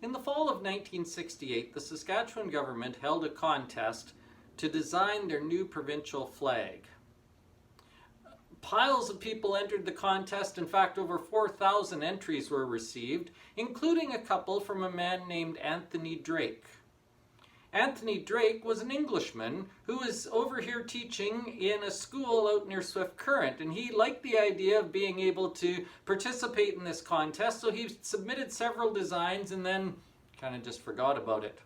In the fall of 1968, the Saskatchewan government held a contest to design their new provincial flag. Piles of people entered the contest. In fact, over 4,000 entries were received, including a couple from a man named Anthony Drake. Anthony Drake was an Englishman who was over here teaching in a school out near Swift Current, and he liked the idea of being able to participate in this contest, so he submitted several designs and then kind of just forgot about it.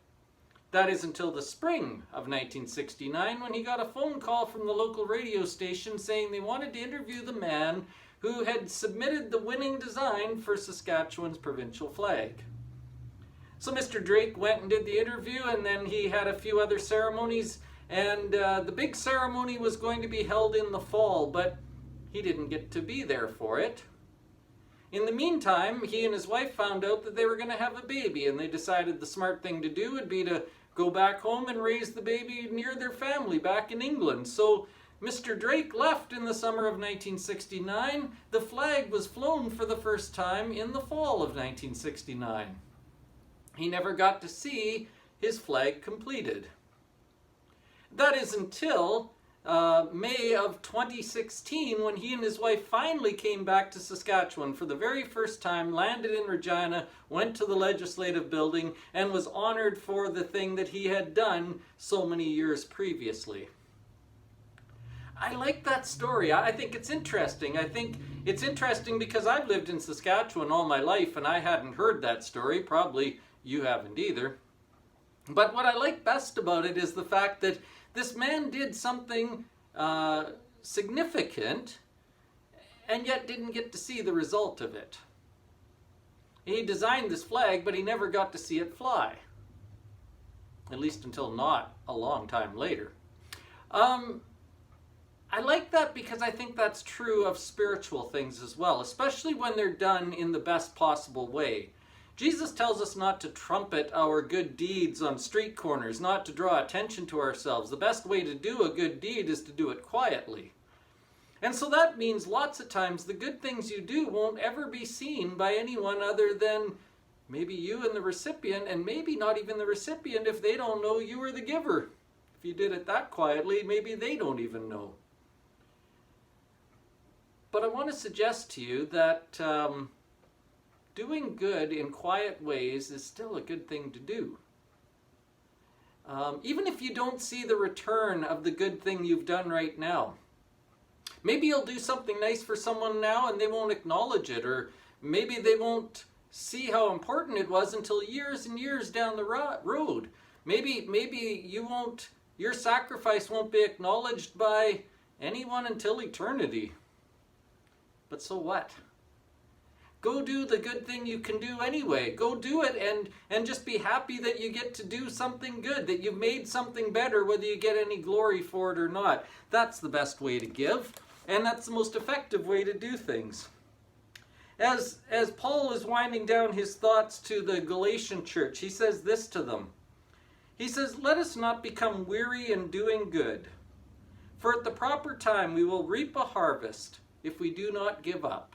That is until the spring of 1969 when he got a phone call from the local radio station saying they wanted to interview the man who had submitted the winning design for Saskatchewan's provincial flag. So Mr. Drake went and did the interview, and then he had a few other ceremonies, and the big ceremony was going to be held in the fall, but he didn't get to be there for it. In the meantime, he and his wife found out that they were going to have a baby, and they decided the smart thing to do would be to go back home and raise the baby near their family back in England. So Mr. Drake left in the summer of 1969. The flag was flown for the first time in the fall of 1969. He never got to see his flag completed. That is until May of 2016 when he and his wife finally came back to Saskatchewan for the very first time, landed in Regina, went to the legislative building, and was honored for the thing that he had done so many years previously. I like that story. I think it's interesting. I think it's interesting because I've lived in Saskatchewan all my life and I hadn't heard that story. Probably you haven't either. But what I like best about it is the fact that this man did something significant and yet didn't get to see the result of it. He designed this flag, but he never got to see it fly. At least until not a long time later. I like that because I think that's true of spiritual things as well, especially when they're done in the best possible way. Jesus tells us not to trumpet our good deeds on street corners, not to draw attention to ourselves. The best way to do a good deed is to do it quietly. And so that means lots of times the good things you do won't ever be seen by anyone other than maybe you and the recipient, and maybe not even the recipient if they don't know you were the giver. If you did it that quietly, maybe they don't even know. But I want to suggest to you that doing good in quiet ways is still a good thing to do. Even if you don't see the return of the good thing you've done right now. Maybe you'll do something nice for someone now and they won't acknowledge it, or maybe they won't see how important it was until years and years down the road. Maybe your sacrifice won't be acknowledged by anyone until eternity. But so what? Go do the good thing you can do anyway. Go do it and just be happy that you get to do something good, that you've made something better, whether you get any glory for it or not. That's the best way to give, and that's the most effective way to do things. As Paul is winding down his thoughts to the Galatian church, he says this to them. He says, "Let us not become weary in doing good, for at the proper time we will reap a harvest if we do not give up."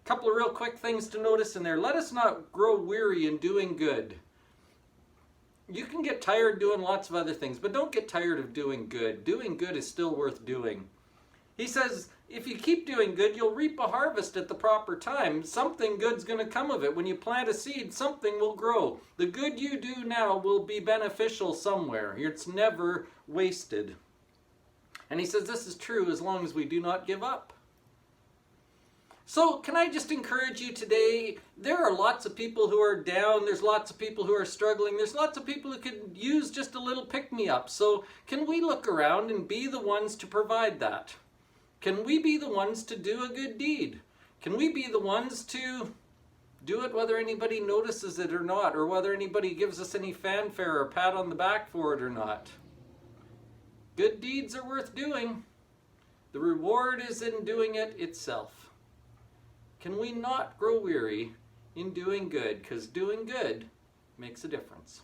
Couple of real quick things to notice in there. Let us not grow weary in doing good. You can get tired doing lots of other things, but don't get tired of doing good. Doing good is still worth doing. He says, if you keep doing good, you'll reap a harvest at the proper time. Something good's going to come of it. When you plant a seed, something will grow. The good you do now will be beneficial somewhere. It's never wasted. And he says this is true as long as we do not give up. So can I just encourage you today, there are lots of people who are down, there's lots of people who are struggling, there's lots of people who could use just a little pick-me-up. So can we look around and be the ones to provide that? Can we be the ones to do a good deed? Can we be the ones to do it whether anybody notices it or not, or whether anybody gives us any fanfare or pat on the back for it or not? Good deeds are worth doing. The reward is in doing it itself. Can we not grow weary in doing good? Because doing good makes a difference.